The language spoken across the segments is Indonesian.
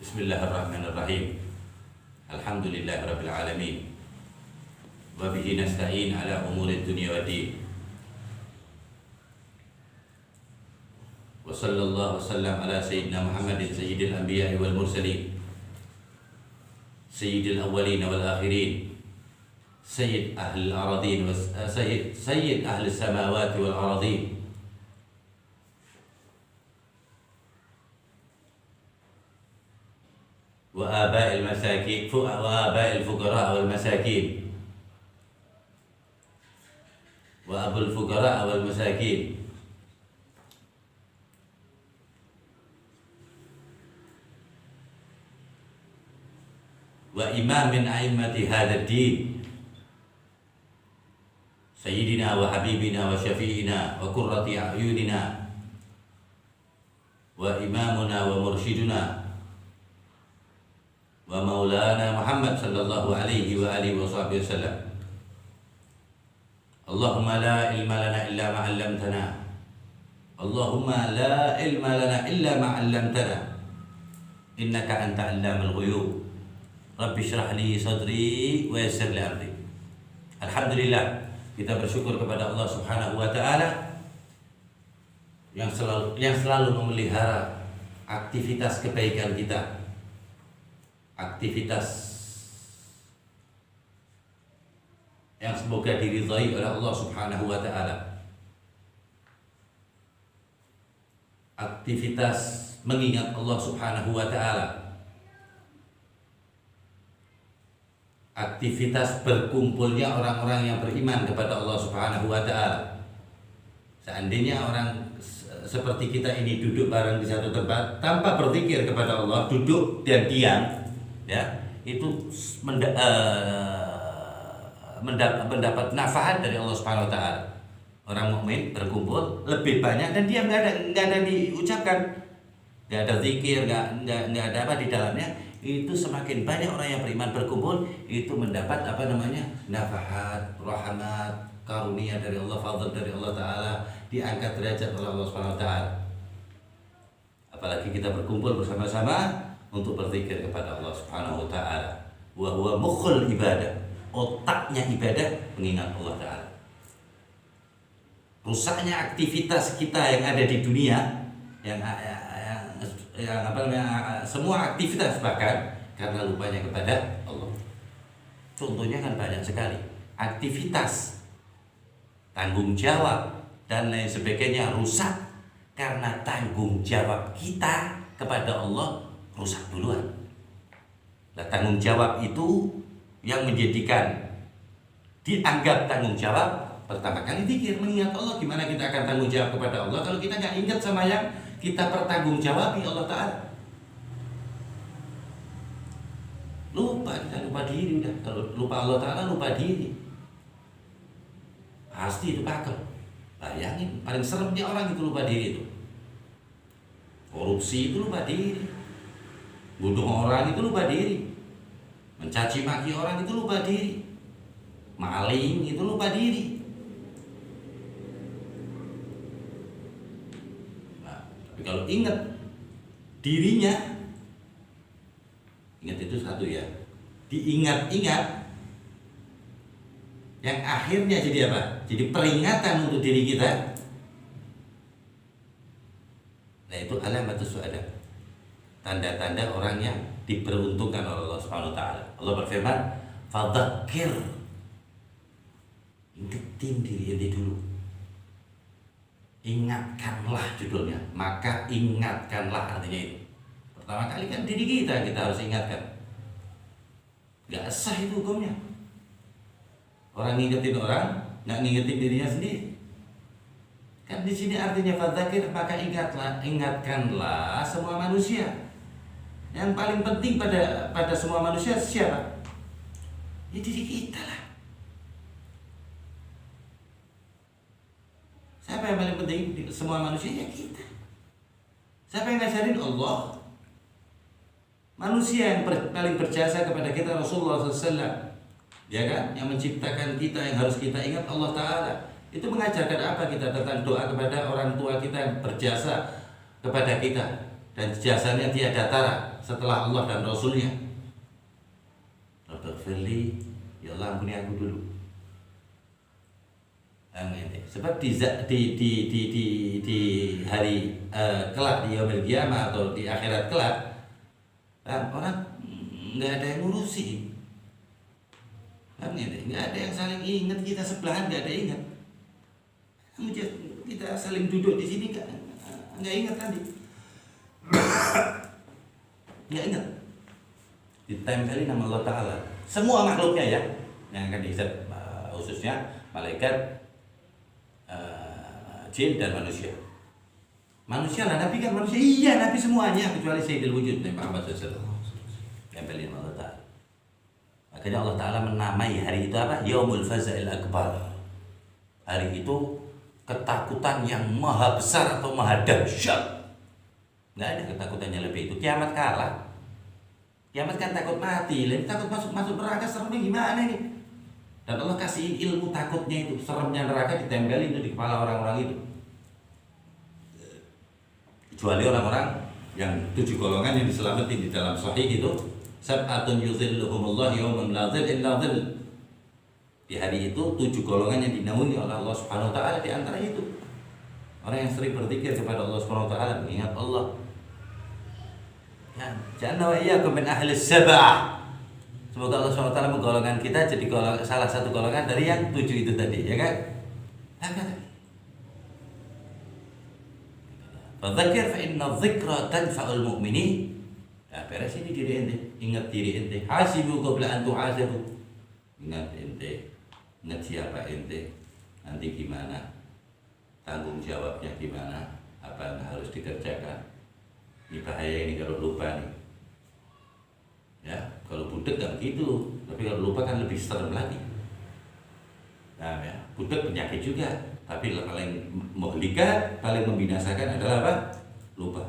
Bismillahirrahmanirrahim. Alhamdulillahirabbil alamin. Wa bihi nasta'in ala umuri dunya waddin. Wa sallallahu wasallam ala sayyidina Muhammadin sayyidil anbiya'i wal mursalin. Sayyidil awwalin wal akhirin. Sayyid ahli al-aradin wa sayyid ahli as-samawati wal aradin. وآباء المساكين وآباء الفقراء والمساكين وأبو الفقراء والمساكين وإمام من أئمة هذا الدين سيدنا وحبيبنا وشفيعنا وقرة أعيننا وإمامنا ومرشدنا wa maulana Muhammad sallallahu alaihi wa alihi wa sahbihi wasallam. Allahumma la ilma lana illa ma 'allamtana. Allahumma la ilma lana illa ma 'allamtana. Innaka anta 'allamul ghuyub. Rabbi shrah li sadri wa yassir li amri. Alhamdulillah, kita bersyukur kepada Allah Subhanahu wa taala yang selalu memelihara aktivitas kebaikan kita. Aktivitas yang semoga diridhai oleh Allah Subhanahu wa taala. Aktivitas mengingat Allah Subhanahu wa taala. Aktivitas berkumpulnya orang-orang yang beriman kepada Allah Subhanahu wa taala. Seandainya orang seperti kita ini duduk bareng di satu tempat tanpa berzikir kepada Allah, duduk dan diam, ya, itu mendapat naf'at dari Allah Subhanahu wa taala. Orang mukmin berkumpul lebih banyak dan dia nggak ada diucapkan, nggak ada zikir, nggak ada apa di dalamnya, itu semakin banyak orang yang beriman berkumpul itu mendapat naf'at, rahmat, karunia dari Allah, fadl dari Allah taala, diangkat derajat oleh Allah Subhanahu wa taala. Apalagi kita berkumpul bersama-sama untuk berzikir kepada Allah Subhanahu wa taala. Wa huwa mukhul ibadah. Otaknya ibadah mengingat Allah taala. Rusaknya aktivitas kita yang ada di dunia, semua aktivitas bahkan karena lupanya kepada Allah. Contohnya kan banyak sekali. Aktivitas, tanggung jawab dan lain sebagainya rusak karena tanggung jawab kita kepada Allah rusak duluan. Nah, tanggung jawab itu yang menjadikan dianggap tanggung jawab pertama kali zikir, mengingat Allah. Gimana kita akan tanggung jawab kepada Allah kalau kita nggak ingat sama yang kita pertanggungjawabi Allah Ta'ala? Lupa, kita lupa diri udah. Kalau lupa Allah Ta'ala, lupa diri. Pasti itu pakem. Bayangin, paling seremnya orang itu lupa diri itu. Korupsi itu lupa diri. Bunuh orang itu lupa diri. Mencaci maki orang itu lupa diri. Maling itu lupa diri. Nah, tapi kalau ingat dirinya, ingat itu satu ya, diingat-ingat, yang akhirnya jadi apa? Jadi peringatan untuk diri kita. Nah, itu alamatus su'ada, tanda-tanda orang yang diperuntukkan oleh Allah Subhanahu wa taala. Allah berfirman, "Fadzakir." Ingetin diri ente dulu. Ingatkanlah judulnya. Maka ingatkanlah artinya itu. Pertama kali kan diri kita harus ingatkan. Gak sah itu hukumnya. Orang ngingetin orang, nggak ngingetin dirinya sendiri. Kan di sini artinya fadzakir, maka ingatkanlah semua manusia. Yang paling penting pada semua manusia siapa? Ya diri kita lah. Siapa yang paling penting di semua manusia? Ya kita. Siapa yang ngajarin? Allah. Manusia yang paling berjasa kepada kita Rasulullah SAW, ya kan? Yang menciptakan kita, yang harus kita ingat Allah Ta'ala. Itu mengajarkan apa kita tentang doa kepada orang tua kita yang berjasa kepada kita. dan jasanya tiada tara setelah Allah dan Rasulnya. Rabbighfirli, ya Allah ampuni aku dulu. Sebab di hari kelak, di yaumil qiyamah atau di akhirat kelak, orang nggak ada yang ngurusi, nggak ada yang saling ingat, kita sebelahan nggak ada ingat, kita saling duduk di sini nggak ingat tadi, nggak ingat, ditempelin nama Allah Taala, semua makhluknya ya, yang akan dihisab khususnya malaikat, jin dan manusia. Manusia lah, Nabi kan manusia, iya Nabi semuanya kecuali Sayyidul Wujud Nabi Muhammad SAW. Tempelin Allah Ta'ala. Makanya Allah Ta'ala menamai hari itu apa? Yaumul Faza'il Akbar. Hari itu ketakutan yang maha besar atau maha dahsyat. Nggak ada ketakutannya lebih itu. Kiamat kalah. Kiamat kan takut mati, lain takut masuk neraka, seremnya gimana nih? Dan Allah kasihin ilmu takutnya itu, seremnya neraka ditempelin itu di kepala orang-orang itu. Kecuali orang-orang yang 7 golongan yang diselamatin di dalam sahih itu, sab'atun yuzilluhumullah yawman la dhil illa dhil. Di hari itu 7 golongan yang dinaungi oleh Allah Subhanahu wa taala, di antara itu orang yang sering berzikir kepada Allah Subhanahu wa taala, mengingat Allah. Ya, ja'alna wa iyyakum min ahli sab'ah. Semoga Allah SWT menggolongkan kita jadi salah satu golongan dari yang 7 itu tadi, ya kan? Fadzakir fa inna dzikra tanfa'ul mu'minin. Nah, beres ini diri ente, ingat diri ente. Hasibu qabla an tuhasabu. Ingat ente, ingat siapa ente, nanti gimana, tanggung jawabnya gimana, apa yang harus dikerjakan. Ini bahaya ini kalau lupa nih. Ya, kalau budek kan begitu, tapi kalau lupa kan lebih serem lagi. Nah, ya, budek penyakit juga, tapi paling muhlika, paling membinasakan adalah apa? Lupa.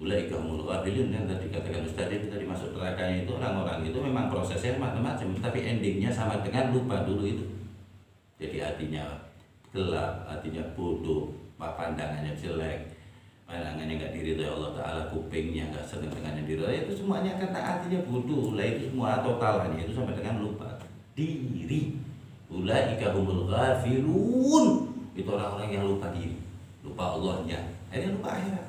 Ulaika humul ghafilun, yang tadi katakan Ustaz itu tadi masuk nerakanya itu orang-orang itu memang prosesnya macam-macam, tapi endingnya sama dengan lupa dulu itu. Jadi hatinya gelap, hatinya bodoh, pandangannya jelek, pandangannya nggak diridhoi Allah Ta'ala, kupingnya nggak senang dengan yang diridhoi, itu semuanya karena hatinya bodoh lah, itu semua totalannya itu sampai dengan lupa diri. Ulaika humul ghafilun, itu orang-orang yang lupa diri, lupa Allahnya, akhirnya lupa akhirat.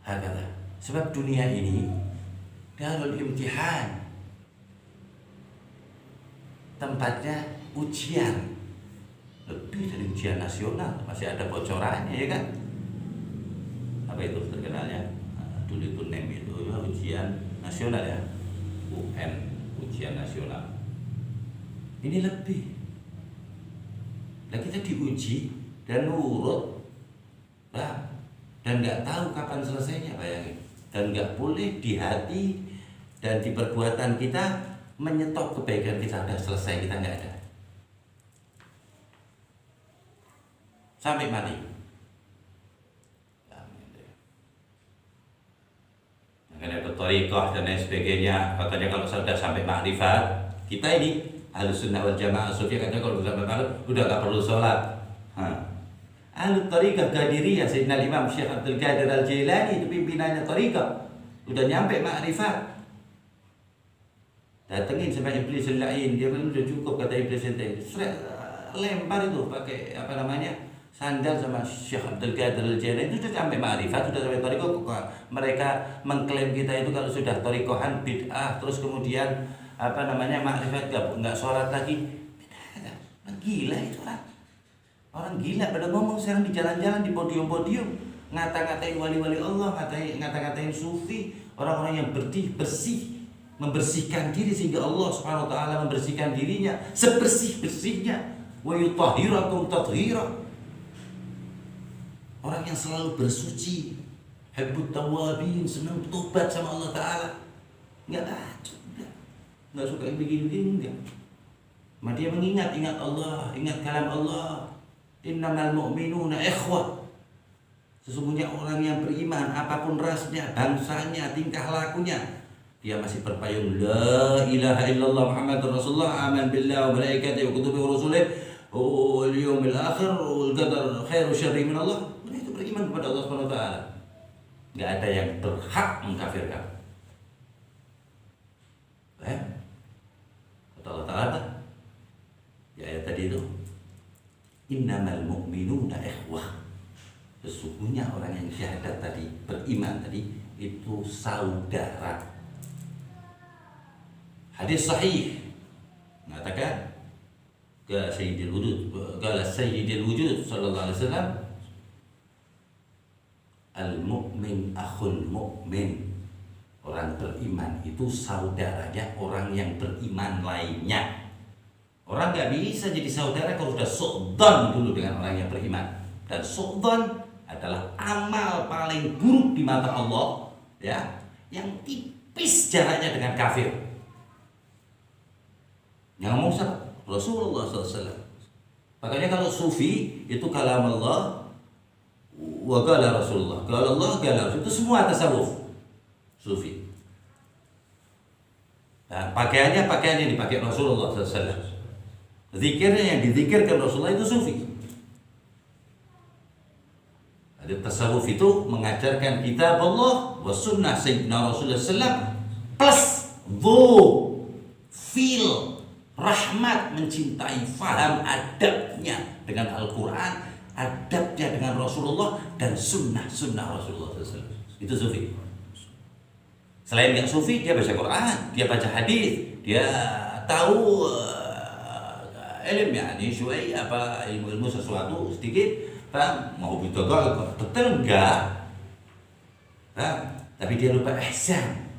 Hakata. Sebab dunia ini darul imtihan, tempatnya ujian, lebih dari ujian nasional, masih ada bocorannya, ya kan? Apa itu terkenalnya? Dulu itu NEM itu ya, ujian nasional ya, UN, ujian nasional. Ini lebih. Nah, kita diuji dan nurut, nah, dan nggak tahu kapan selesainya, bayangin. Dan nggak boleh di hati dan di perbuatan kita menyetop kebaikan kita, udah selesai, kita nggak ada. Sampai mati. Mungkin ada thariqah dan lain sebagainya. Katanya kalau sudah sampai makrifat, kita ini Ahlus Sunnah wal Jamaah Sufi katanya kalau sudah sampai makrifat udah nggak perlu sholat. Ahlul thariqah Qadiriyah, Sayyidina Imam Syekh Abdul Qadir Al-Jailani itu pimpinannya thariqah, udah nyampe makrifat. Datengin sama iblis lain, dia bilang udah cukup, kata iblis ente. Lempar itu pakai apa namanya? Sandal sama Syekh Abdul Qadir Al-Jailani, itu sudah sampai makrifat, sudah sampai thariqah. Mereka mengklaim kita itu kalau sudah thariqahan bid'ah, terus kemudian apa namanya makrifat enggak sholat lagi. Gila itu orang. Orang gila pada ngomong sekarang di jalan-jalan, di podium-podium, ngata-ngatain wali-wali Allah, ngata-ngatain sufi, orang-orang yang bersih, membersihkan diri sehingga Allah Subhanahu wa taala membersihkan dirinya sebersih-bersihnya. Wa yutahhirakum tathhira. Orang yang selalu bersuci, hibbut tawwabin, senang tobat sama Allah taala. Enggak suka yang begini-begini, enggak. Dia ingat Allah, ingat kalam Allah. Innamal mu'minuna ikhwah. Sesungguhnya orang yang beriman, apapun rasnya, bangsanya, tingkah lakunya, dia masih berpayung la ilaha illallah Muhammadur Rasulullah, aman billah wa malaikatihi wa kutubihi wa rusulihi wal yawmil akhir wal qadar khairu syarri min Allah. Itu beriman kepada Allah Subhanahu wa taala. Enggak ada yang berhak mengkafirkan. Kata Allah Ta'ala di ayat tadi itu, innamal mu'minuna ikhwah. Sesungguhnya orang yang syahadat tadi, beriman tadi, itu saudara. Hadis sahih mengatakan qala sayyidul wujud sallallahu alaihi wasallam, al-mu'min akhul mu'min. Orang beriman itu saudaranya orang yang beriman lainnya. Orang gak bisa jadi saudara kalau sudah su'dzon dulu dengan orang yang beriman. Dan su'dzon adalah amal paling buruk di mata Allah, ya, yang tipis jaraknya dengan kafir. Yang ngomong siapa? Rasulullah SAW. Makanya kalau sufi itu kalam Allah wa qala Rasulullah. Kalau Allah qala itu semua tasawuf. Sufi. Nah, pakaiannya pakaian yang dipakai Rasulullah SAW. Zikirnya yang dizikirkan Rasulullah itu sufi. Ada tasawuf itu mengajarkan kitab Allah wa sunnah Sayyidina Rasulullah SAW plus feel rahmat, mencintai, faham adabnya dengan Al-Quran, adabnya dengan Rasulullah dan sunnah Rasulullah SAW. Itu sufi. Selain yang sufi, dia baca Quran, dia baca hadis, dia tahu ilmu, yani syuai apa ilmu sesuatu sedikit, paham? Mau bid'ah betul enggak? Tapi dia lupa ihsan,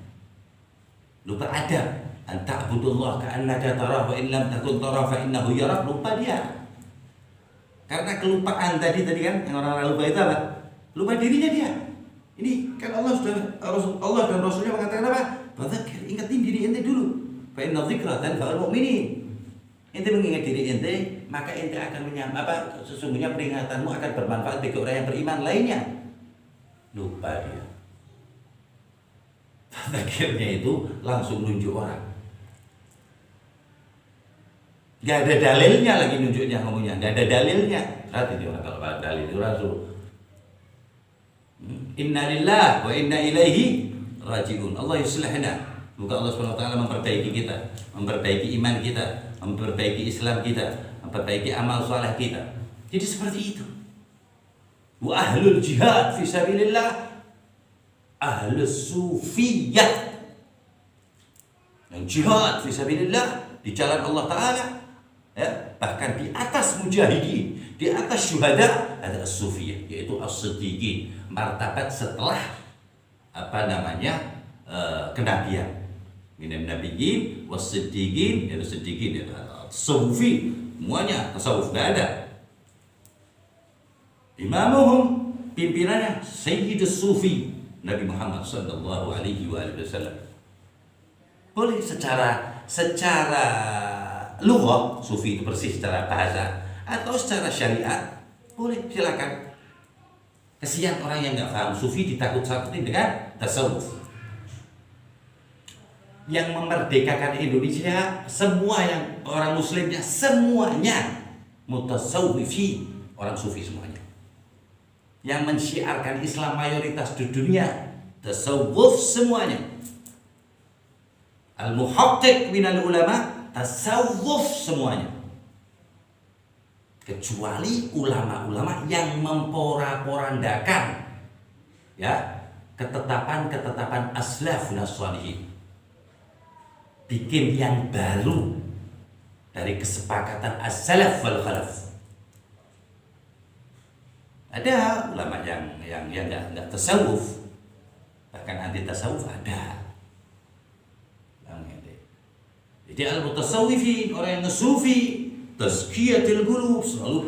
lupa adab. Anta'budullah ka'annaka tarahu wa in lam takun tarahu fa innahu yarak. Lupa dia. Karena kelupaan tadi kan yang orang lupa itu apa? Lupa dirinya dia. Ini kan Allah dan Rasulnya mengatakan apa? Fadzakir, ingatin diri ente dulu. Fa inna dzikra tanfa'ul mu'minin. Ente mengingat diri ente, maka ente akan sesungguhnya peringatanmu akan bermanfaat bagi orang yang beriman lainnya. Lupa dia. Fadzakirnya itu langsung nunjuk orang. Gak ada dalilnya lagi nunjuknya, ngomongnya. Gak ada dalilnya. Berarti dia orang kalau ada dalil itu Rasul. Inna lillahi wa inna ilaihi raji'un. Allah yuslihna. Semoga Allah SWT memperbaiki kita, memperbaiki iman kita, memperbaiki Islam kita, memperbaiki amal saleh kita. Jadi seperti itu. Wa ahlul jihad fi sabilillah, ahlus sufiyah. Yang jihad fi sabilillah di jalan Allah Ta'ala, ya, bahkan di atas mujahidin, di atas syuhada ada as-sufiyah, yaitu as-siddiqin, martabat setelah kenabian. Minan nabiyyin was-siddiqin, yaitu siddiqin, yaitu sufi, semuanya tasawuf enggak ada. Imamuhum, pimpinannya Sayyidus Sufi Nabi Muhammad sallallahu alaihi wasallam. Boleh secara lughah, sufi itu persis secara bahasa, atau secara syariat, boleh, silakan. Kesian orang yang nggak paham sufi ditakut-takutin dengan tasawuf. Yang memerdekakan Indonesia, semua yang orang muslimnya semuanya mutasawwifi, orang sufi semuanya. Yang mensyiarkan Islam mayoritas di dunia tasawuf semuanya. Al-muhaqqiq minal ulama tasawuf semuanya. Kecuali ulama-ulama yang memporak-porandakan, ya, ketetapan aslafun as-shalihin. Bikin yang baru dari kesepakatan as-salaf wal khalaf. Ada ulama yang enggak tasawuf, bahkan anti tasawuf ada. Jadi al-mutasawwifin, orang yang sufi, tazkiyatul qulub, selalu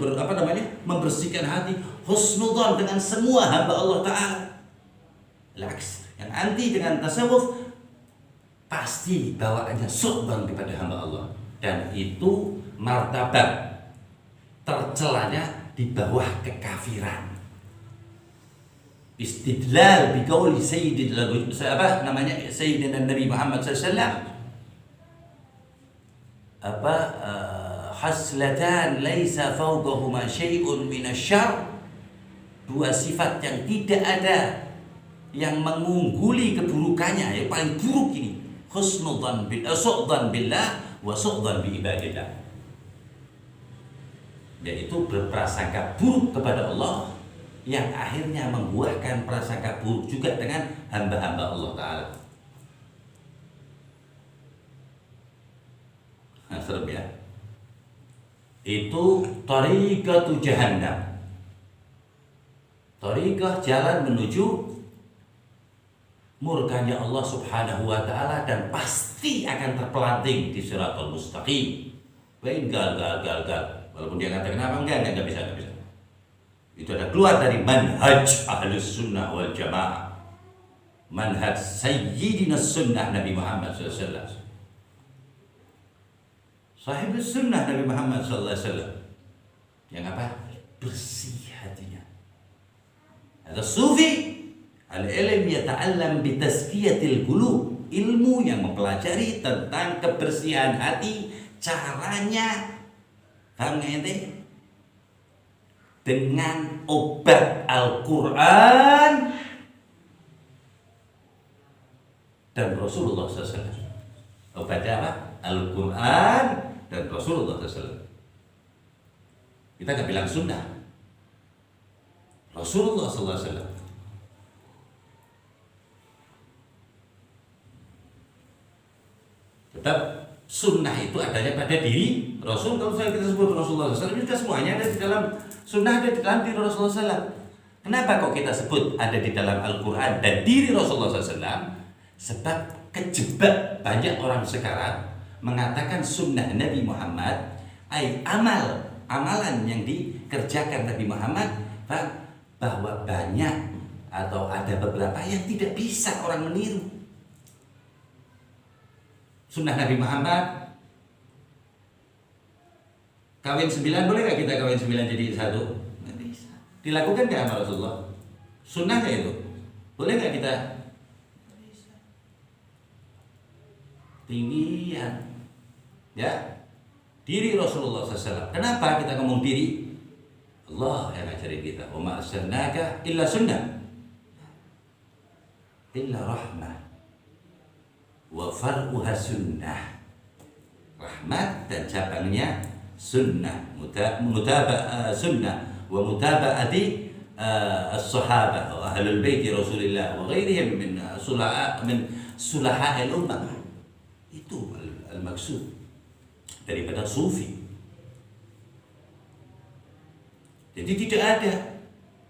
membersihkan hati, husnudzon dengan semua hamba Allah Ta'ala. Laks, yang anti dengan tasawuf pasti bawaannya su'dzon kepada hamba Allah, dan itu martabat tercelanya di bawah kekafiran. Istidlal biqauli sayyidina Nabi Muhammad sallallahu haslatan laisa fawqahuma syai'un minasyarr dua sifat yang tidak ada yang mengungguli keburukannya, yang paling buruk ini, husnudzan billah wa su'dzan bi ibadillah, yaitu berprasangka buruk kepada Allah yang akhirnya membuahkan prasangka buruk juga dengan hamba-hamba Allah Ta'ala. Nah, serem ya. Itu tariqatu jahannam, tariqah jalan menuju murkanya Allah Subhanahu wa Ta'ala, dan pasti akan terpelanting di Shiratal Mustaqim. Gal. Walaupun dia katakan apa enggak bisa. Itu ada keluar dari manhaj Ahlus Sunnah wal Jamaah, manhaj Sayyidina Sunnah Nabi Muhammad SAW, Sahibus Sunnah Nabi Muhammad SAW, yang apa? Bersih hatinya. Ada sufi, al-ilm yata'allam bitazkiyatil qulub, ilmu yang mempelajari tentang kebersihan hati, caranya, paham nggak ente? Dengan obat Al-Quran dan Rasulullah SAW. Obatnya apa? Al-Quran dan Rasulullah SAW. Kita nggak bilang sunnah, Rasulullah SAW. Tetap sunnah itu adanya pada diri Rasul. Kalau saya kita sebut Rasulullah SAW, itu semuanya ada di dalam sunnah, ada di dalam diri Rasulullah SAW. Kenapa kok kita sebut ada di dalam Al-Quran dan diri Rasulullah SAW? Sebab kejebak banyak orang sekarang mengatakan sunnah Nabi Muhammad ay amalan yang dikerjakan Nabi Muhammad, bahwa banyak atau ada beberapa yang tidak bisa orang meniru. Sunnah Nabi Muhammad, kawin 9, boleh nggak kita kawin 9 jadi satu? Nggak bisa. Dilakukan nggak sama Rasulullah? Sunnah nggak itu? Boleh nggak kita? Nggak bisa. Tinggian, ya, diri Rasulullah SAW. Kenapa kita ngomong diri? Allah yang ngajarin kita. Wa ma arsalnaka illa sunnah, illa rahmah, wa far'uha sunnah. Rahmat dan cabangnya sunnah, sunnah wa mutaba'ati as-sahabah wa ahlul bait Rasulillah wa ghairihim min sulaha al-ummah. Itu al-maksud daripada sufi. Jadi tidak ada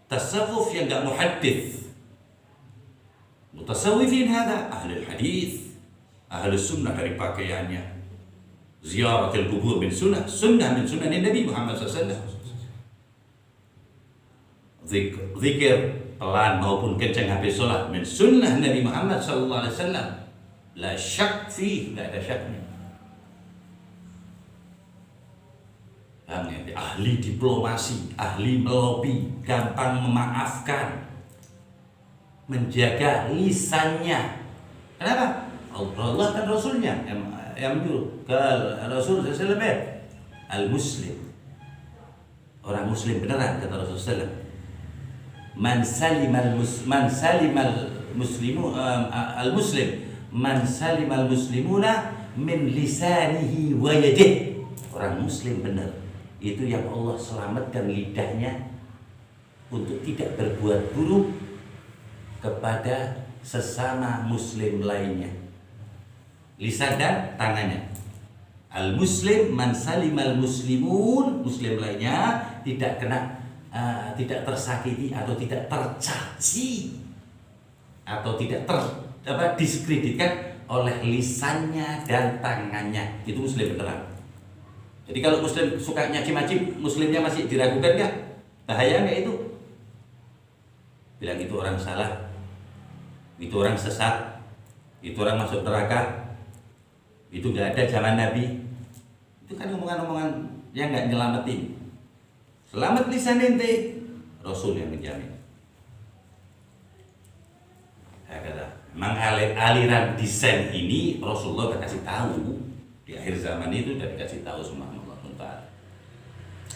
tasawuf yang enggak muhaddits. Mutasawwifin hada ahlul hadis, ahlus sunnah dari pakaiannya. Ziaratul kubur min sunnah, sunnah min sunnah Nabi Muhammad SAW. Zikir pelan maupun kencang habis sholat min sunnah Nabi Muhammad SAW. La syak fih, tidak ada syaknya. Ahli diplomasi, ahli melobi, gampang memaafkan, menjaga lisannya. Kenapa? Allah dan Rasulnya yang menyuruh. Kalau Rasul SAW al-muslim, orang muslim beneran, kata Rasulullah SAW. Man salim al-muslimuna min lisanihi wa yadihi. Orang muslim benar itu yang Allah selamatkan lidahnya untuk tidak berbuat buruk kepada sesama muslim lainnya. Lisan dan tangannya. Al-muslim man salimal muslimun, muslim lainnya tidak kena tidak tersakiti atau tidak tercaci atau tidak diskreditkan oleh lisannya dan tangannya. Itu muslim beneran. Jadi kalau muslim suka nyaci-maci, muslimnya masih diragukan nggak? Bahaya nggak itu? Bilang itu orang salah, itu orang sesat, itu orang masuk neraka, itu nggak ada zaman Nabi. Itu kan omongan-omongan yang nggak nyelamatin. Selamat lisan ente, Rasul yang menjamin. Saya kata, memang aliran desain ini Rasulullah udah kasih tahu di akhir zaman itu, udah dikasih tahu semua Allah Taala.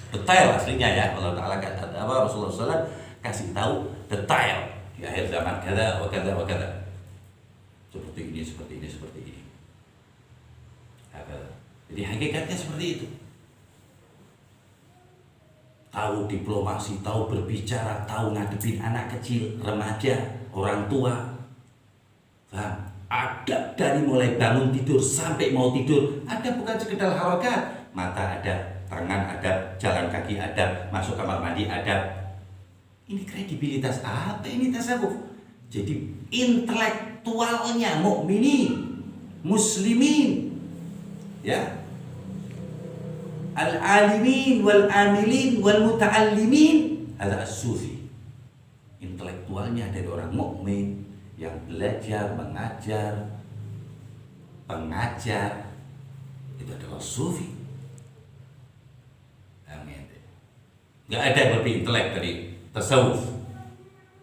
Detail aslinya ya, Allah Taala kata apa Rasulullah SAW kasih tahu detail di akhir zaman kada wa kada wa kada. Seperti ini, seperti ini, seperti ini. Jadi hakikatnya seperti itu. Tahu diplomasi, tahu berbicara, tahu ngadepin anak kecil, remaja, orang tua. Paham? Ada dari mulai bangun tidur sampai mau tidur. Ada bukan sekedar harokat. Mata ada, tangan ada, jalan kaki ada, masuk kamar mandi ada. Ini kredibilitas apa ini tasawuf? Jadi intelektualnya mukminin, muslimin, ya. Al-alimin wal-amilin wal-muta'allimin ada as-sufi. Intelektualnya dari orang mukmin yang belajar, mengajar, pengajar, itu adalah sufi. Gak ada yang lebih intelek dari tasawuf.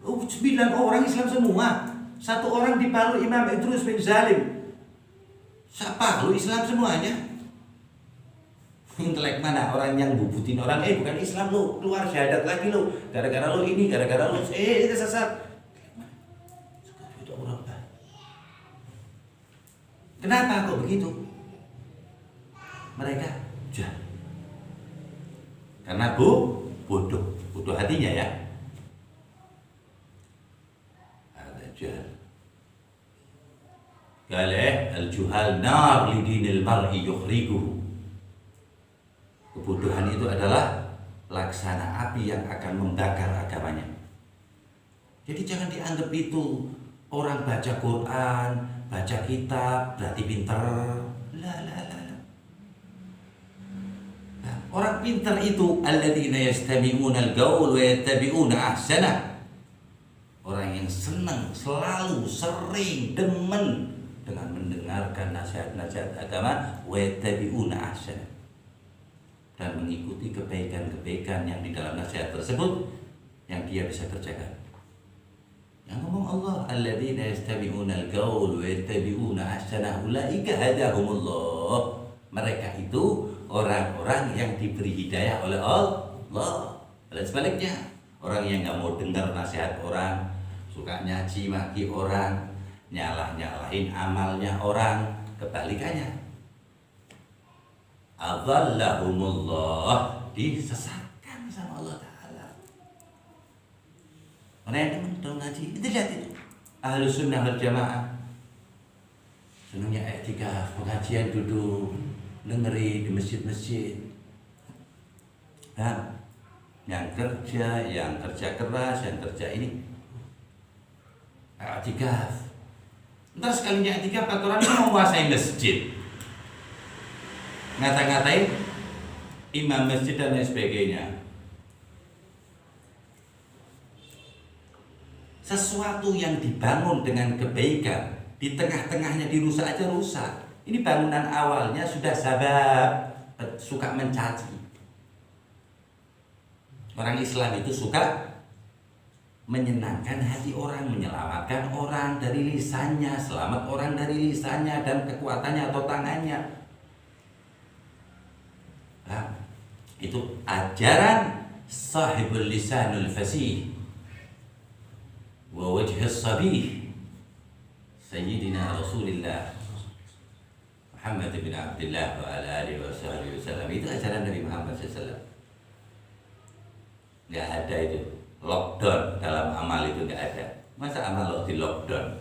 9 orang Islam semua. 1 orang di Palu, Imam Idrus bin Salim. Siapa? Lu Islam semuanya. Intelek mana? Orang yang bubutin orang, bukan Islam lu, keluar syahadat lagi lu. Gara-gara lu ini, gara-gara lu itu sesat. Itu orang baik. Kenapa kok begitu? Mereka jahat. Karena bodoh hatinya ya. Ada jahat. Qala al-juhal nar li dinil mar'i yukhriguhu. Kebodohan itu adalah laksana api yang akan membakar agamanya. Jadi jangan dianggap itu orang baca Quran, baca kitab berarti pintar. La. Nah, orang pintar itu alladzina yastami'una al-qaul wa yattabi'una ahsanah. Orang yang senang, selalu, sering, demen dengan mendengarkan nasihat-nasihat agama wa yattabi'una ahsanah. Dan mengikuti kebaikan-kebaikan yang di dalam nasihat tersebut yang dia bisa kerjakan. Yang ngomong Allah, alladzina yastabi'una al-qaul wa yattabi'una ahsana ulaika hadahumullah. Mereka itu orang-orang yang diberi hidayah oleh Allah. Dan sebaliknya, orang yang enggak mau dengar nasihat orang, suka nyaci maki orang, nyalahin amalnya orang, kebalikannya. Adallahumullah, disesatkan sama Allah Ta'ala. Mana yang teman ngaji, itu lihat itu Ahlus Sunnah wal Jamaah. Senangnya i'tikaf, pengajian, duduk dengerin di masjid-masjid. Nah, yang kerja keras, yang kerja ini i'tikaf. Ntar sekalinya i'tikaf aturannya menguasai masjid, ngata-ngatain imam masjid dan lain sebagainya. Sesuatu yang dibangun dengan kebaikan di tengah-tengahnya dirusak aja rusak. Ini bangunan awalnya sudah sabab suka mencaci. Orang Islam itu suka menyenangkan hati orang, menyelamatkan orang dari lisannya, selamat orang dari lisannya dan kekuatannya atau tangannya. Nah, itu ajaran sahibul lisanul fasih wa wajhus sabih Sayyidina Rasulullah Muhammad bin Abdullah wa ala alihi wa sahbihi wasallam. Itu ajaran Nabi Muhammad SAW. Nggak ada itu lockdown dalam amal, itu nggak ada. Masa amal lo di lockdown?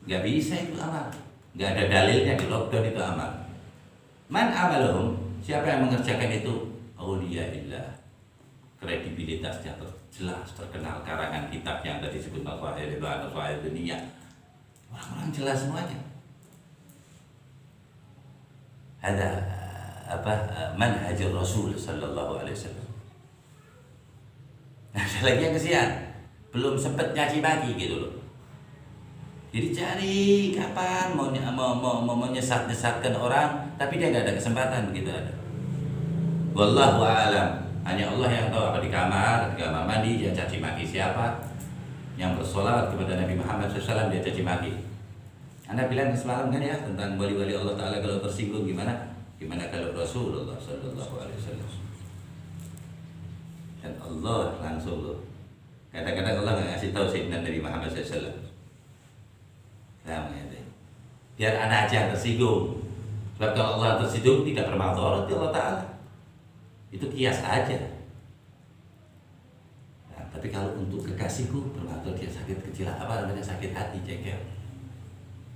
Nggak bisa itu amal. Nggak ada dalilnya di lockdown itu amal. Man amalhum, siapa yang mengerjakan itu? Auliyaillah. Kredibilitasnya jelas, terkenal, karangan kitab yang tadi disebut Al-Fahil Dunia. Orang-orang jelas semuanya. Ada manhajul Rasul sallallahu alaihi wasallam. Ada lagi yang kesian, belum sempat nyaci maki gitu loh. Jadi cari kapan mau menyesatkan orang, tapi dia nggak ada kesempatan begitu ada. Wallahu a'lam. Hanya Allah yang tahu. Apa di kamar mandi dia caci maki siapa, yang bersolawat kepada Nabi Muhammad SAW dia caci maki. Anda bilang semalam kan ya tentang wali-wali Allah Ta'ala kalau tersinggung gimana kalau Rasulullah SAW. Dan Allah langsung loh. Kadang-kadang Allah nggak ngasih tahu Sayyidina Nabi Muhammad SAW. Biar anak aja yang tersinggung. Sebab kalau Allah tersinggung tidak bermadharat Allah Ta'ala. Itu kias aja. Nah, tapi kalau untuk kekasihku bermadharat dia sakit kecil, apa namanya, sakit hati, jengkel,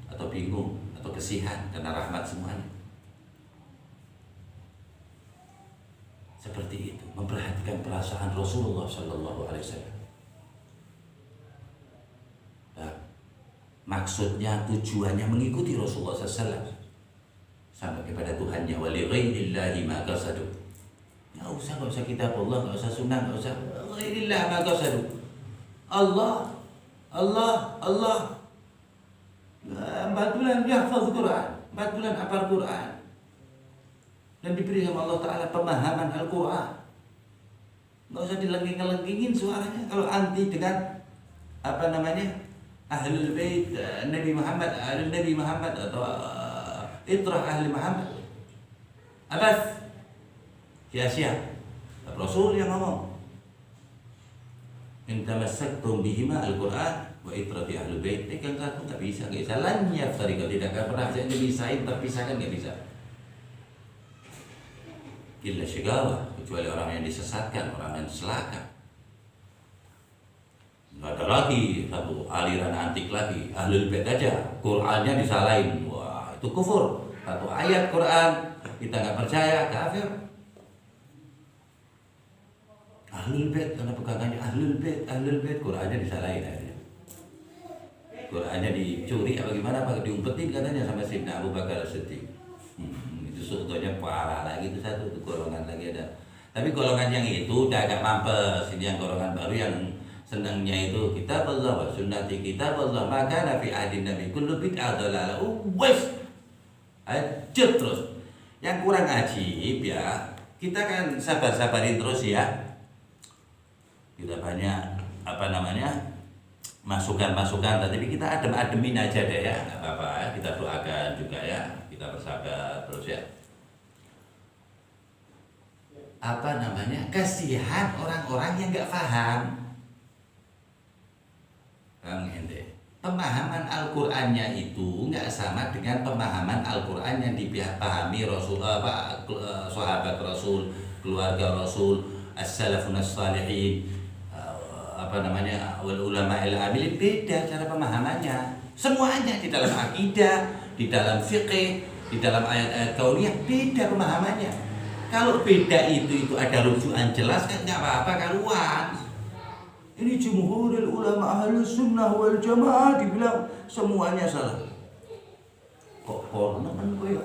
atau bingung, atau kesihan karena rahmat semuanya. Seperti itu, memperhatikan perasaan Rasulullah Sallallahu Alaihi Wasallam. Nah, maksudnya, tujuannya mengikuti Rasulullah SAW sampai kepada Tuhannya. Wali ghairillahi ma qasadu. Nggak usah kitab Allah, nggak usah sunnah, nggak usah ghairillahi ma qasadu. Allah 4 bulan yahfaz Quran, 4 bulan hafal Quran, dan diberi sama Allah Ta'ala pemahaman Al-Quran. Nggak usah dilengking-lengkingin suaranya. Kalau anti dengan apa namanya, Ahlul Bait Nabi Muhammad, Ahlul Nabi Muhammad, atau Itrah Ahli Muhammad, abas sia-sia. Rasul yang ngomong, in tamassaktum bihima Al-Quran wa itrati Ahlul Bait. Kan satu nggak bisa lan yaftariqa, tidak akan pernah bisa dipisahin, terpisahkan nggak bisa. Illa syigawah, kecuali orang yang disesatkan, orang yang celaka. Nggak ada lagi satu aliran antik lagi, Ahlul Bait aja Qurannya disalahin, wah itu kufur. Satu ayat Quran kita nggak percaya, kafir. Ahlul Bait karena pegangannya Ahlul Bait Qurannya disalahin akhirnya. Qurannya dicuri apa gimana, apa diumpetin katanya sama Sayyidina Abu Bakar As-Siddiq. Itu sebetulnya parah lagi, itu satu, itu golongan lagi ada. Tapi golongan yang itu udah agak mampus. Ini yang golongan baru yang senangnya itu kitab Allah wa sunnati kitab Allah, maka nabi adin nabi kullu bid'ah dhalalah. Wes aja terus. Yang kurang ajib ya, kita kan sabar-sabarin terus ya. Kita banyak apa namanya, masukan-masukan, tapi kita adem-ademin aja deh ya, nggak apa-apa ya. Kita doakan juga ya, kita bersabar terus ya. Apa namanya, kasihan orang-orang yang nggak paham. Pemahaman Al-Qur'annya itu nggak sama dengan pemahaman Al-Qur'an yang dipahami Rasulullah, sahabat Rasul, keluarga Rasul, as-salafun as-salihin, apa namanya, wal ulama al-amilin. Beda cara pemahamannya. Semuanya di dalam akidah, di dalam fiqih, di dalam ayat-ayat kauniyah beda pemahamannya. Kalau beda itu ada rujukan jelas kan nggak apa-apa karuan. Ini jumhurul ulama ahlus sunnah wal jamaah dibilang semuanya salah. Kok nemen kowe ya?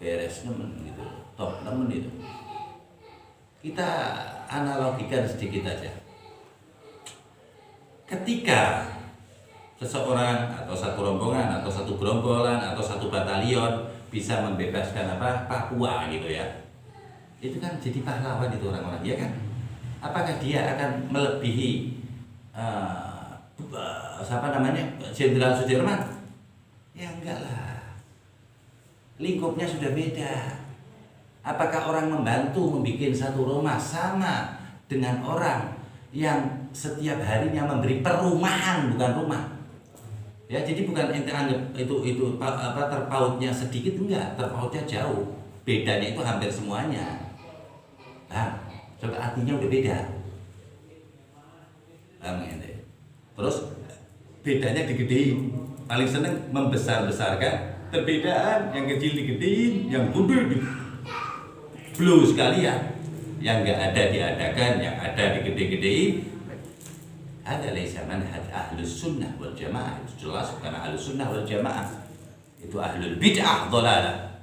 Beres nemen gitu. Top nemen itu. Kita analogikan sedikit aja. Ketika seseorang atau satu rombongan atau satu gerombolan atau satu batalion bisa membebaskan Papua gitu ya, itu kan jadi pahlawan itu orang-orang, ya kan? Apakah dia akan melebihi Jenderal Sudirman? Ya enggak lah, lingkupnya sudah beda. Apakah orang membantu membuat satu rumah sama dengan orang yang setiap harinya memberi perumahan, bukan rumah? Ya, jadi bukan ente anggap itu terpautnya sedikit, enggak, terpautnya jauh. Bedanya itu hampir semuanya. Nah, coba artinya udah beda. Terus bedanya digedein. Paling seneng membesar-besarkan perbedaan, yang kecil digedein, yang gede blow sekalian. Yang enggak ada diadakan, yang ada digede-gedein. Ada laisa manhaj ahlus sunnah wal jamaah. Itu jelas karena ahlus sunnah wal jamaah itu ahlul bid'ah dhalalah,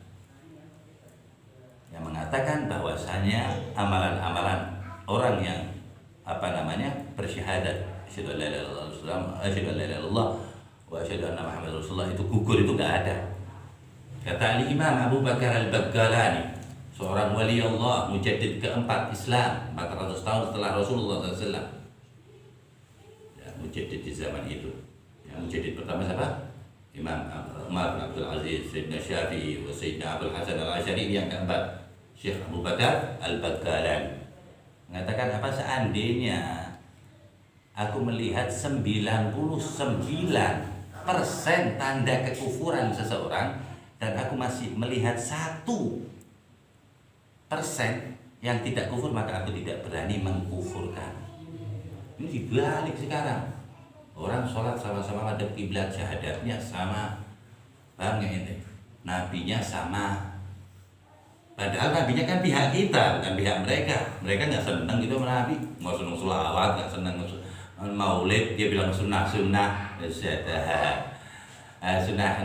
yang mengatakan bahwasanya amalan-amalan orang yang bersyahadat asyhadu an la ilaha illallah wa asyhadu anna muhammadar rasulullah itu gugur, itu enggak ada. Kata Imam Abu Bakar Al-Baghdadi, seorang wali Allah, mujaddid keempat Islam 400 tahun setelah Rasulullah SAW. Ya, mujaddid di zaman itu. Yang mujaddid pertama siapa? Imam Umar bin Abdul Aziz, Sayyidina Syafi'i, Sayyidina Abdul Hasan Al-Asy'ari. Yang keempat Syekh Abu Bakar Al-Baghdadi, mengatakan apa, seandainya aku melihat 99% tanda kekufuran seseorang dan aku masih melihat 1% yang tidak kufur, maka aku tidak berani mengkufurkan. Ini dibalik sekarang. Orang sholat sama-sama madhab kiblat, syahadatnya sama, paham nggak ini? Nabinya sama. Padahal nabinya kan pihak kita, bukan pihak mereka. Mereka nggak seneng gitu sama Nabi, nggak seneng sholawat, nggak seneng maulid, dia bilang sunnah. Sunnah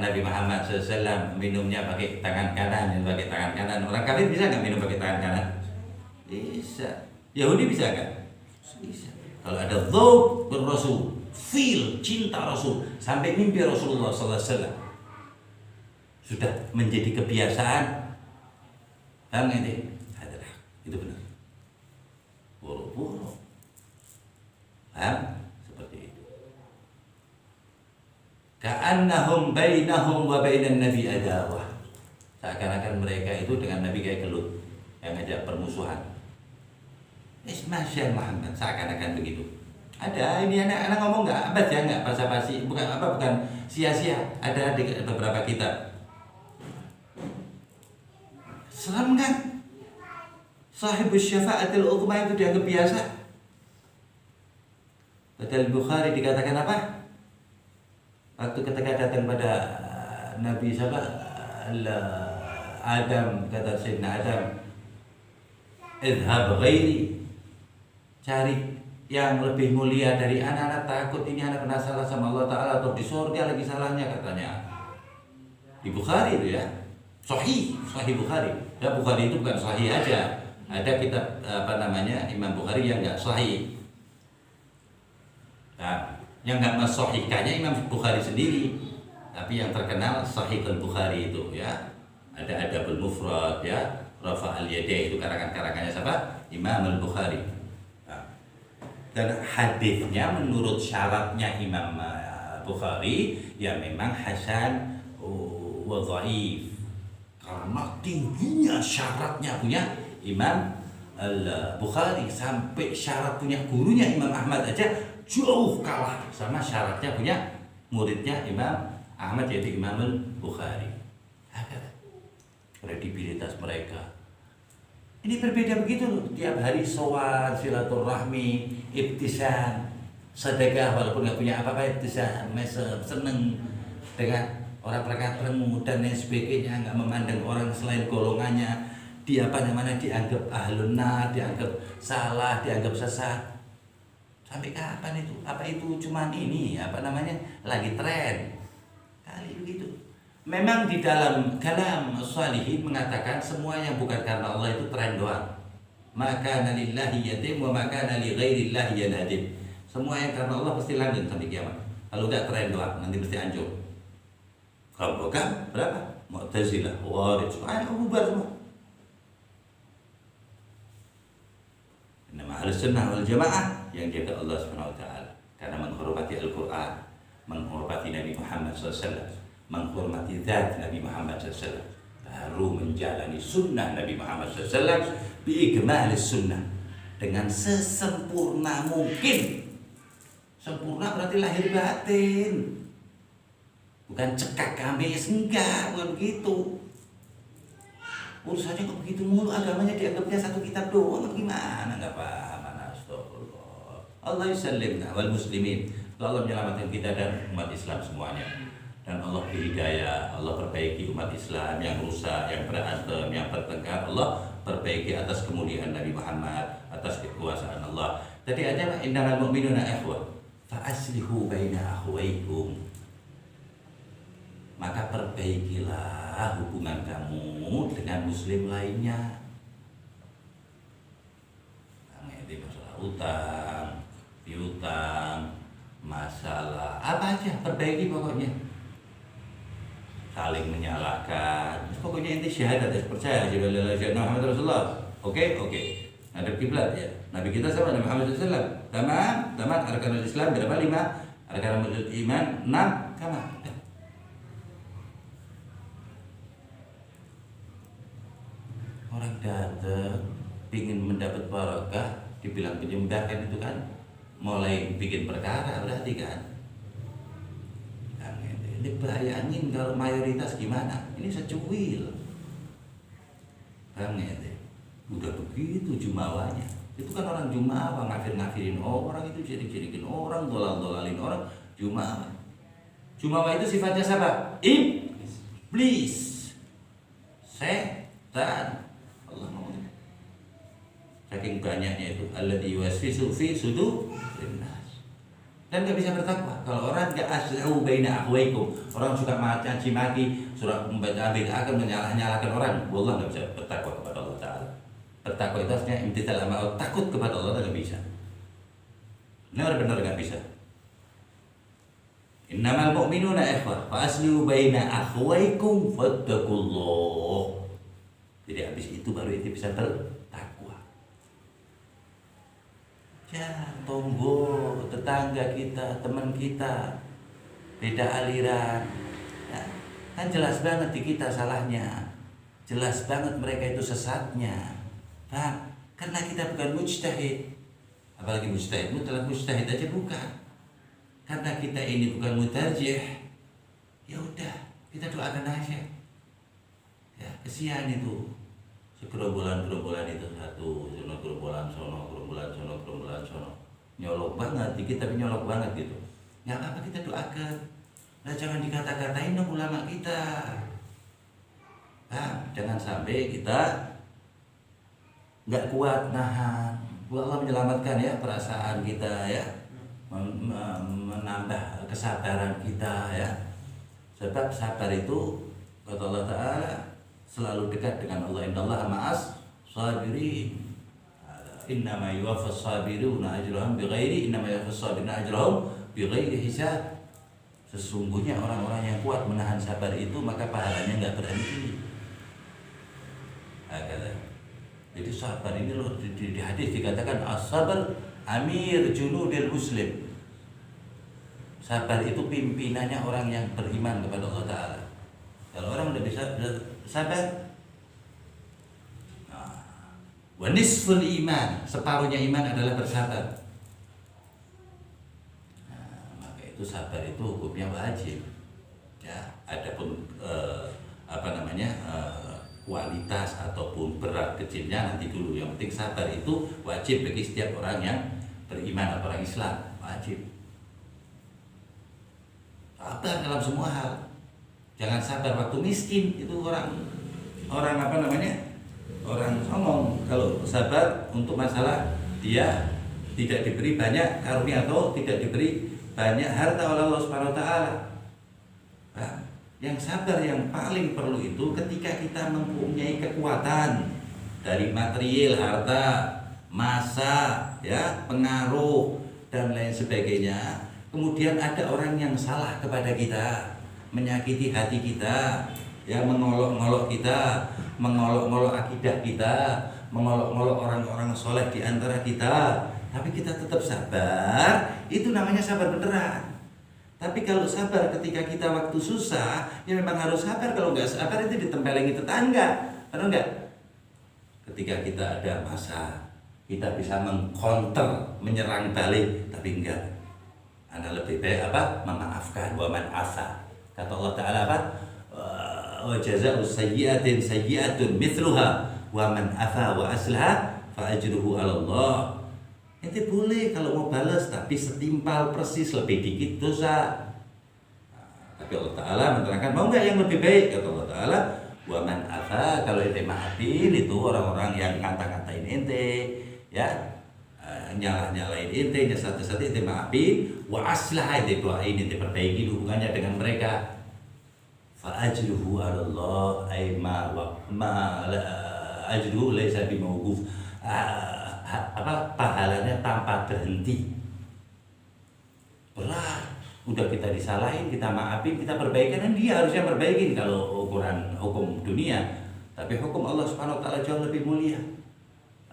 Nabi Muhammad SAW minumnya pakai tangan kanan, pakai tangan kanan. Orang kafir bisa nggak minum pakai tangan kanan? Bisa. Yahudi bisa nggak? Bisa. Kalau ada dzauq berrasul, feel cinta Rasul sampai mimpi Rasulullah SAW, sudah menjadi kebiasaan. Paham nggak itu? Adalah itu benar. Boro-boro. Paham? Seperti itu. Ka'annahum bainahum wa bainan nabi adawah. Seakan-akan mereka itu dengan Nabi kayak gelut yang ngajak permusuhan. Masya Muhammad, seakan-akan begitu. Ada ini anak-anak ngomong nggak abad ya, nggak basa-basi, bukan sia-sia. Ada di beberapa kitab. Seram kan? Sahibus syafa'atil uthma itu dianggap biasa. Padahal Bukhari dikatakan apa? Waktu ketika datang pada Nabi siapa? Adam, kata Sayyidina Adam, idhab ghairi, cari yang lebih mulia dari anak-anak, takut ini anak kena salah sama Allah Ta'ala atau di surga lagi salahnya, katanya. Di Bukhari itu ya, Sahih Bukhari. Ya, Bukhari itu bukan Sahih aja, ada kitab Imam Bukhari yang enggak Sahih. Nah, yang enggak mensahihkannya Imam Bukhari sendiri, tapi yang terkenal Sahih al-Bukhari itu ya. Ada Adabul Mufrad ya, Rafa'al Yadaih, itu karangan-karangannya siapa? Imam al-Bukhari. Dan hadisnya menurut syaratnya Imam Bukhari ya memang hasan wa dhaif, karena tingginya syaratnya punya Imam Bukhari, sampai syarat punya gurunya Imam Ahmad aja jauh kalah sama syaratnya punya muridnya Imam Ahmad, yaitu Imam Bukhari. Kredibilitas mereka ini berbeda begitu loh. Tiap hari sowan, silaturahmi, ibtisan, sedekah, walaupun nggak punya apa-apa, ibtisan, seneng dengan orang perengut dan lain sebagainya, nggak memandang orang selain golongannya. Dia dianggap ahlun nar, dianggap salah, dianggap sesat. Sampai kapan itu? Apa itu cuman ini lagi tren? Kali begitu. Memang di dalam kalam shalihin mengatakan semua yang bukan karena Allah itu tren doang. Maka lillahi yatim wa maka li ghairillahi yanadim. Semua yang karena Allah pasti langgeng sampai kiamat. Kalau enggak tren doang, nanti pasti hancur. Kalau bukan berapa? Mu'tazilah, Khawarij, bubar semua. Nama Ahlussunnah wal Jamaah yang jaga Allah Subhanahu wa taala karena menghormati Al-Qur'an, menghormati Nabi Muhammad SAW, menghormati zat Nabi Muhammad SAW, baru menjalani sunnah Nabi Muhammad SAW biikmalis sunnah dengan sesempurna mungkin. Sempurna berarti lahir batin, bukan cekak gamis, enggak, bukan begitu. Urusannya kok begitu mulu, agamanya dianggapnya satu kitab doang, gimana, nggak paham. Astagfirullah. Allah yusallimna wal muslimin. Allah menyelamatkan kita dan umat Islam semuanya. Dan Allah beri hidayah, Allah perbaiki umat Islam yang rusak, yang berantem, yang bertengkar, Allah perbaiki atas kemuliaan Nabi Muhammad, atas kekuasaan Allah. Tadi aja innamal mu'minuna ikhwah fa aslihu baina akhwaikum. Maka perbaikilah hubungan kamu dengan muslim lainnya. Ini masalah utang, piutang, masalah apa aja perbaiki pokoknya. Saling menyalahkan, pokoknya inti syahadat, percaya aja Muhammad Rasulullah. Oke. Ada kiblat ya. Nabi kita sama Nabi Muhammad SAW. Tamam, arkanul Islam berapa? 5. Arkanul iman 6. Tamam. Orang datang ingin mendapat barakah, dibilang penyembah kan itu kan mulai bikin perkara berarti kan. Ini bayangin kalau mayoritas gimana? Ini secuil. Paham ya? Udah begitu jumawanya. Itu kan orang jumawa ngafir-ngafirin orang, itu jadi-jadikin orang, dolal-dolalin orang, jumawa. Jumawa itu sifatnya siapa? Iblis. Setan. Allah ngomong. Saking banyaknya itu alladzi yuwaswisu fi sudurin nas. Dan gak bisa bertakwa. Kalau orang gak aslahu baina akhwaikum, orang suka caci maki, surat membaca bid'ah akan menyalah-nyalahkan orang, wallah gak bisa bertakwa kepada Allah Ta'ala. Bertakwa itu artinya imtithal amar, takut kepada Allah gak bisa. Benar-benar gak bisa. Innamal mu'minuna ikhwah fa aslihu baina akhwaikum fattaqullah. Jadi habis itu baru itu bisa bertakwa. Ya, tonggo, tetangga kita, teman kita, beda aliran, ya, kan jelas banget di kita salahnya, jelas banget mereka itu sesatnya, Pak, karena kita bukan mujtahid, apalagi mujtahid, mutlak mujtahid aja bukan, karena kita ini bukan mutarjih, ya udah kita doakan aja, ya kesian itu. Segerombolan-gerombolan itu satu, gerombolan sono, nyolok banget, dikit tapi nyolok banget gitu. Nggak apa-apa kita doakan. Nah jangan dikata-katain dong ulama kita. Nah, jangan sampai kita nggak kuat nahan. Allah menyelamatkan ya perasaan kita ya, menambah kesabaran kita ya. Sebab sabar itu kata Allah Ta'ala selalu dekat dengan Allah. Innallaha ma'as sabirin. Innama yuwaffas sabiruna ajrahum bighairi hisab. Sesungguhnya orang-orang yang kuat menahan sabar itu maka pahalanya enggak berhenti. Jadi sabar ini loh di hadis dikatakan as-sabr amir junudil muslim. Sabar itu pimpinannya orang yang beriman kepada Allah Ta'ala. Kalau orang udah bisa sabar, wa nisful iman, separuhnya iman adalah bersabar. Nah, maka itu sabar itu hukumnya wajib. Ya, adapun kualitas ataupun berat kecilnya nanti dulu. Yang penting sabar itu wajib bagi setiap orang yang beriman atau orang Islam, wajib. Sabar dalam semua hal. Jangan sabar waktu miskin, itu orang orang sombong. Kalau sabar untuk masalah dia tidak diberi banyak karunia atau tidak diberi banyak harta oleh Allah Subhanahu wa taala. Nah, yang sabar yang paling perlu itu ketika kita mempunyai kekuatan dari material, harta, masa, ya, pengaruh dan lain sebagainya. Kemudian ada orang yang salah kepada kita, menyakiti hati kita, ya, mengolok-ngolok kita, mengolok-ngolok akidah kita, mengolok-ngolok orang-orang soleh di antara kita, tapi kita tetap sabar, itu namanya sabar beneran. Tapi kalau sabar ketika kita waktu susah, ya memang harus sabar. Kalau nggak sabar itu ditempelengi tetangga, benar nggak? Ketika kita ada masa, kita bisa mengcounter, menyerang balik, tapi enggak. Anda lebih baik memaafkan, wa man afa. Kata Allah Ta'ala wa jazaa'u sayyi'atin sayyi'atun mithluha wa man afa wa aslaha fa ajruhu 'ala Allah. Ente boleh kalau mau balas tapi setimpal persis, lebih dikit dosa. Tapi Allah Ta'ala menerangkan, mau nggak yang lebih baik? Kata Allah Ta'ala, wa man afa, kalau ente maafin itu orang-orang yang ngata-ngatain ente, ya, nyalah-nyalain ente, nyesat-nyesat ente maafin, wa aslaha, ente doain, ente perbaiki hubungannya dengan mereka. Ajruhu 'ala Allah, ay ma ajruhu laisa bimawquf. Pahalanya tanpa berhenti. Berat. Udah kita disalahin, kita maafin, kita perbaikin, dan dia harusnya perbaikin kalau ukuran hukum dunia. Tapi hukum Allah Subhanahu wa taala jauh lebih mulia.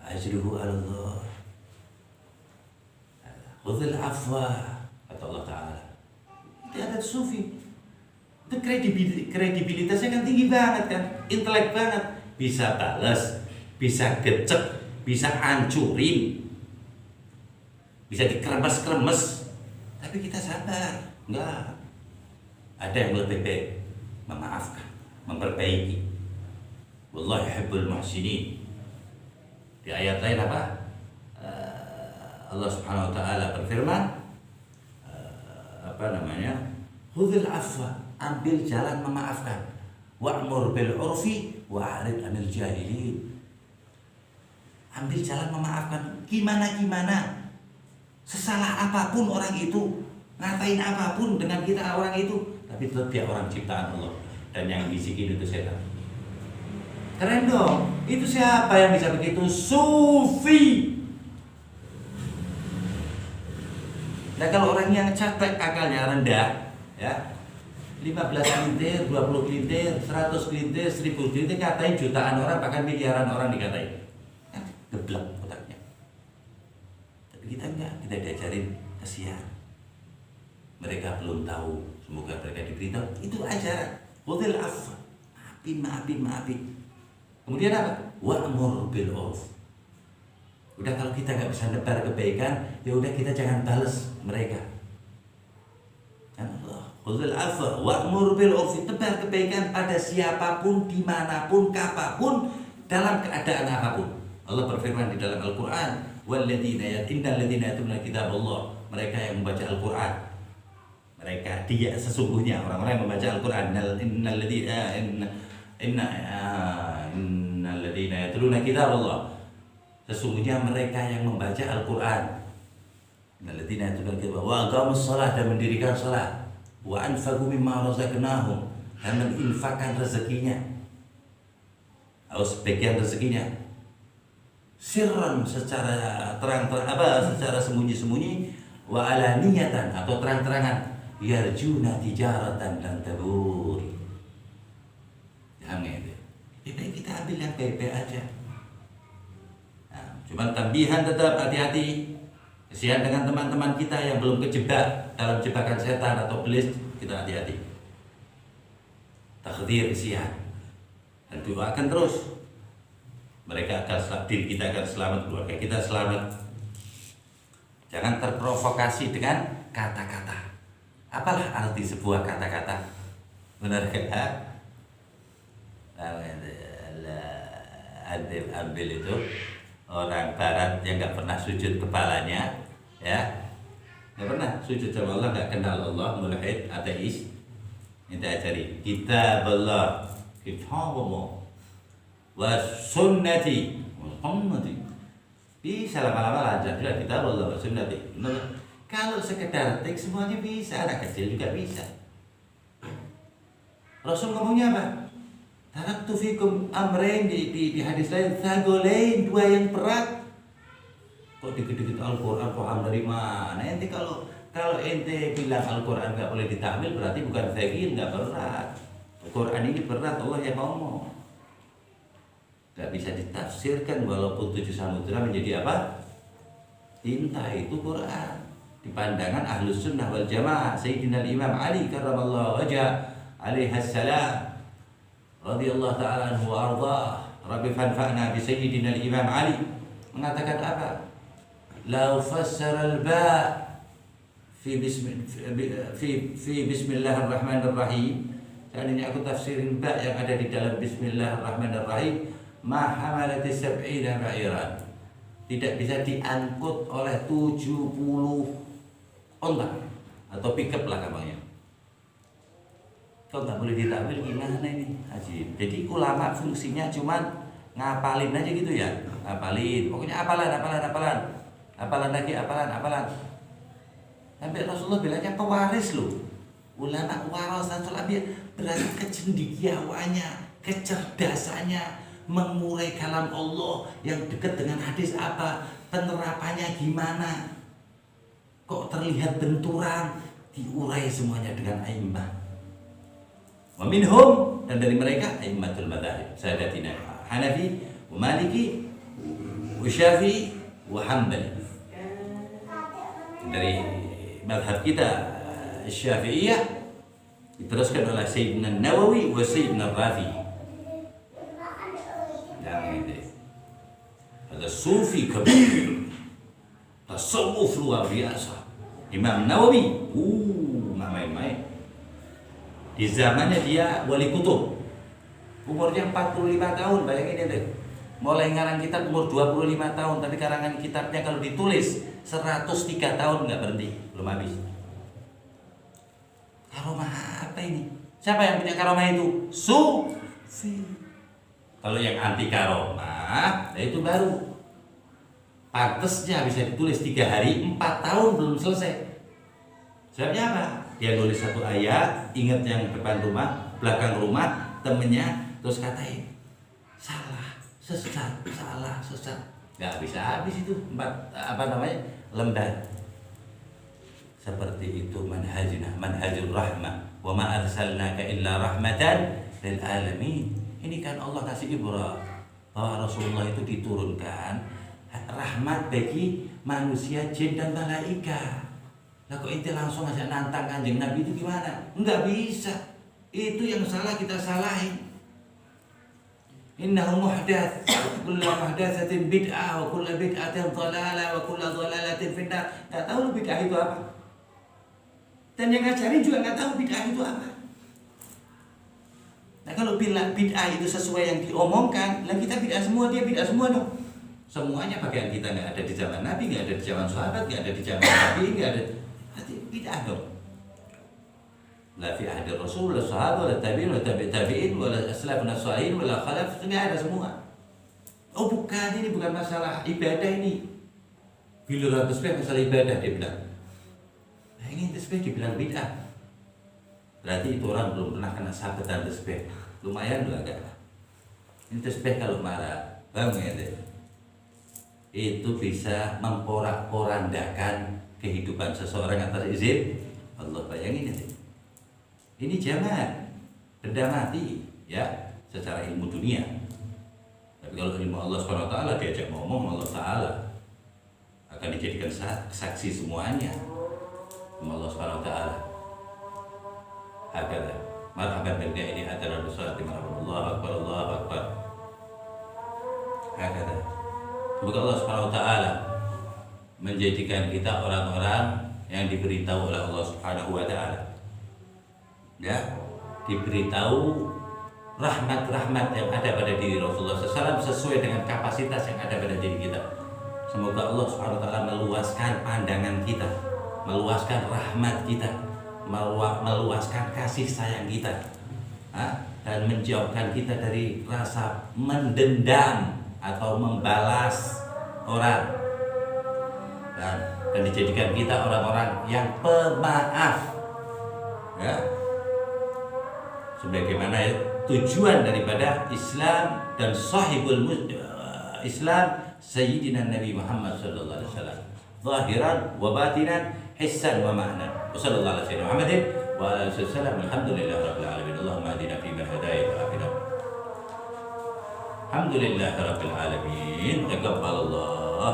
Ajruhu 'ala Allah. Khudhil afwa, kata Allah Ta'ala. Itu adat sufi. Itu kredibilitasnya kan tinggi banget kan, intelek banget, bisa balas, bisa gecek, bisa hancurin, bisa dikremes-kremes, tapi kita sabar. Enggak. Ada yang lebih baik, memaafkan, memperbaiki. Wallahu yuhibbul muhsinin. Di ayat lain apa? Allah Subhanahu wa taala berfirman, Khudhil afwa, ambil jalan memaafkan. Wa'mur bil urfi wa'rid 'anil jahilin. Ambil jalan memaafkan. Gimana? Sesalah apapun orang itu, ngatain apapun dengan kita orang itu, tapi tetap dia orang ciptaan Allah, dan yang bisikin itu setan. Keren dong. Itu siapa yang bisa begitu? Sufi. Nah, kalau orang yang cetek, akalnya rendah, ya, 15 kelintir, 20 kelintir, 100 kelintir, 1000 kelintir, katain jutaan orang, bahkan miliaran orang dikatain. Kan geblek otaknya. Tapi kita enggak, kita diajarin kasihan. Mereka belum tahu, semoga mereka diberitahu. Itu ajaran. Khudhil afwa. Maafin. Kemudian apa? Wa'mur bil urf. Udah, kalau kita nggak bisa nebar kebaikan, ya udah kita jangan balas mereka. Allah, khudhil afwa wa'mur bil urf, tebar kebaikan pada siapapun, dimanapun, kapanpun, dalam keadaan apapun. Allah berfirman di dalam Al-Quran, innal ladzina yatluna kitaballah, mereka yang membaca Al-Quran. Mereka, dia sesungguhnya orang-orang yang membaca Al-Quran. Innal ladzina yatluna kitaballah, sesungguhnya mereka yang membaca Al-Quran. Innal ladzina yatluna kitaballah wa aqamus shalah, dan mendirikan salat. Wa anfaqu mimma razaqnahum, dan menginfakkan rezekinya atau sebagian rezekinya. Sirran, secara terang-terang, secara sembunyi-sembunyi. Wa alaniyatan, atau terang-terangan. Yarjuna tijaratan lan tabur. Jangan itu. Jadi kita ambil yang baik-baik aja. Nah, cuman tambihan, tetap hati-hati. Kesian dengan teman-teman kita yang belum kejebak dalam jebakan setan atau iblis, kita hati-hati. Takhdir, kesian. Dan doakan terus. Mereka akan selamat, diri kita akan selamat, keluarga kita selamat. Jangan terprovokasi dengan kata-kata. Apalah arti sebuah kata-kata? Benar kan? Ambil itu orang barat yang nggak pernah sujud kepalanya, ya, nggak pernah sujud sama Allah, nggak kenal Allah, mulhid, ateis. Kita ajari kitab Allah, wa sunnati, bisa lama-lama lancar juga kitab Allah wa sunnati. Kalau sekedar teks semuanya bisa, anak kecil juga bisa. Rasul ngomongnya apa? Taraktu fikum amrain, di hadis lain, thaqalain, dua yang berat. Kok dikit-dikit Al-Quran paham dari mana? Ente kalau ente bilang Al-Quran nggak boleh ditakwil, berarti bukan thaqil, nggak berat. Al-Quran ini berat, Allah yang ngomong. Nggak bisa ditafsirkan, walaupun 7 samudra menjadi apa? Tinta, itu Quran. Di pandangan Ahlus Sunnah wal Jamaah, Sayyidina Imam Ali karramallahu wajhah alaihi salam radhiyallahu ta'ala anhu wa ardhah, Rabbi fanfa'na bi Sayyidina Imam Ali, mengatakan apa? Lau fassara al-ba' fi bismillahirrahmanirrahim, seandainya aku tafsirin ba' yang ada di dalam bismillahirrahmanirrahim, ma hamalati sab'ina ba'iran, tidak bisa diangkut oleh 70 onta atau pickup lah gampangnya. Kok nggak boleh ditakwil, gimana ini? Ajib. Jadi ulama fungsinya cuman ngapalin aja gitu ya, ngapalin. Pokoknya apalan. Sampai Rasulullah bilangnya pewaris loh. Ulama warasatul anbiya, berarti kecendekiawannya, kecerdasannya, mengurai kalam Allah yang dekat dengan hadis apa, penerapannya gimana. Kok terlihat benturan, diurai semuanya dengan a'immah. Wa minhum, dan dari mereka a'immatul madzhab, Sadatina Hanafi, wa Maliki, wa Syafi'i, wa Hanbali. Dari mazhab kita Syafi'iyah diteruskan oleh Sayyidina Nawawi wa Sayyidina Rafi. Ada sufi kabir, tasawuf luar biasa. Imam Nawawi, nggak main-main. Di zamannya dia wali kutub, umurnya 45 tahun, bayangin deh. Mulai ngarang kitab umur 25 tahun, tapi karangan kitabnya kalau ditulis 103 tahun nggak berhenti, belum habis. Karomah apa ini? Siapa yang punya karomah itu? Sufi. Kalau yang anti karomah, nah itu baru. Pantasnya bisa ditulis 3 hari, 4 tahun belum selesai. Sebabnya apa? Dia nulis satu ayat, ingat yang depan rumah, belakang rumah, temennya, terus katain salah, sesat, salah, sesat. Gak bisa habis itu 4 lembar. Seperti itu manhajna, manhajur rahmah. Wa ma arsalnaka illa rahmatan lil alamin. Ini kan Allah kasih ibrah bahwa Rasulullah itu diturunkan rahmat bagi manusia, jin dan malaikat. Lah kok ente langsung aja nantang Kanjeng Nabi itu gimana? Enggak bisa. Itu yang salah kita salahin. Innahu muhdats, kullu muhdatsatin bid'ah wa kullu bid'atin dhalalah wa kullu dhalalatin finnar. Enggak tahu bid'ah itu apa. Dan yang ngajarin juga enggak tahu bid'ah itu apa. Nah kalau bilang bid'ah itu sesuai yang diomongkan, lah kita bid'ah semua, dia bid'ah semua dong. Semuanya bagian kita nggak ada di zaman Nabi, nggak ada di zaman sahabat, nggak ada di zaman Nabi, nggak ada. Berarti bid'ah dong. La fi ahdi Rasul, la sahabat, la tabi'in, la tabi'in, wala aslafun as-salihin, wala khalaf, itu nggak ada semua. Oh bukan, ini bukan masalah ibadah ini. Bila tasbih masalah ibadah dia bilang. Nah ini tasbih dibilang bid'ah. Berarti itu orang belum pernah kena sabetan tasbih. Lumayan juga agak. Ini tasbih kalau marah, paham ya deh? Itu bisa memporak-porandakan kehidupan seseorang atas izin Allah. Bayangin aja. Ini zaman benda mati ya secara ilmu dunia. Tapi kalau ilmu Allah SWT diajak ngomong Allah Ta'ala akan dijadikan saksi semuanya. Ilmu Allah SWT. Hakada. Marhaban bil ini adalah salati marhaban Allah akbar Allah akbar. Hakada. Semoga Allah SWT menjadikan kita orang-orang yang diberitahu oleh Allah Subhanahu wa Ta'ala. Ya, diberitahu rahmat-rahmat yang ada pada diri Rasulullah SAW sesuai dengan kapasitas yang ada pada diri kita. Semoga Allah Subhanahu wa Ta'ala meluaskan pandangan kita, meluaskan rahmat kita, meluaskan kasih sayang kita, dan menjauhkan kita dari rasa mendendam atau membalas orang, dan dijadikan kita orang-orang yang pemaaf, ya, sebagaimana ya, tujuan daripada Islam dan sahibul Islam Sayyidina Nabi Muhammad sallallahu alaihi wasallam, zahiran wa batinan, hissan wa ma'nan. Wassallallahu ala sayyidina Muhammadin wa ala alihi wasallam. Alhamdulillahirabbil alamin. Allahumma hadina fi man hadayta wa afina. Alhamdulillahirabbil alamin. Taqabbalallah.